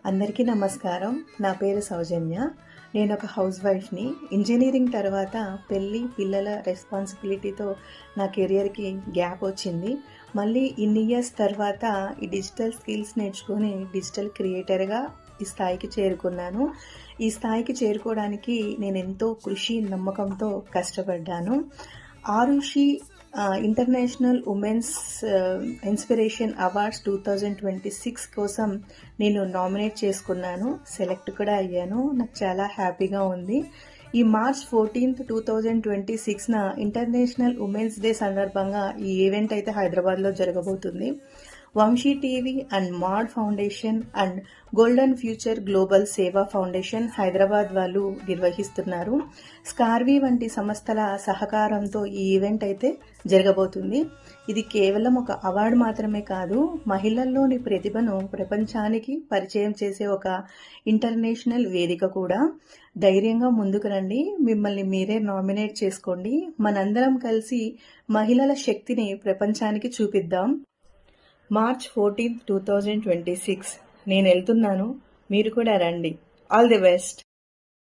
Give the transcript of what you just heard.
అందరికీ నమస్కారం. నా పేరు సౌజన్య. నేను ఒక హౌస్ వైఫ్‌ని. ఇంజినీరింగ్ తర్వాత పెళ్లి, పిల్లల రెస్పాన్సిబిలిటీతో నా కెరియర్‌కి గ్యాప్ వచ్చింది. మళ్ళీ ఇన్ని ఇయర్స్ తర్వాత ఈ డిజిటల్ స్కిల్స్ నేర్చుకొని డిజిటల్ క్రియేటర్‌గా ఈ స్థాయికి చేరుకున్నాను. ఈ స్థాయికి చేరుకోవడానికి నేనెంతో కృషి, నమ్మకంతో కష్టపడ్డాను. Arushi international women's inspiration awards 2026 కోసం నేను నామినేట్ చేసుకున్నాను. సెలెక్ట్ కూడా అయ్యాను. నాకు చాలా హ్యాపీగా ఉంది. ఈ మార్చ్ 14, 2026న ఇంటర్నేషనల్ ఉమెన్స్ డే సందర్భంగా ఈ ఈవెంట్ అయితే హైదరాబాద్లో జరగబోతుంది. Vamsi TV and Mad Foundation and Golden Future Global Seva Foundation Hyderabad వాళ్ళు నిర్వహిస్తున్నారు. స్కార్వీ వంటి సంస్థల సహకారంతో ఈ ఈవెంట్ అయితే జరగబోతుంది. ఇది కేవలం ఒక అవార్డు మాత్రమే కాదు, మహిళల్లోని ప్రతిభను ప్రపంచానికి పరిచయం చేసే ఒక ఇంటర్నేషనల్ వేదిక కూడా. ధైర్యంగా ముందుకు రండి, మిమ్మల్ని మీరే నామినేట్ చేసుకోండి. మనందరం కలిసి మహిళల శక్తిని ప్రపంచానికి చూపిద్దాం. మార్చ్ 14, 2026 నేను వెళ్తున్నాను. మీరు కూడా రండి. All the best.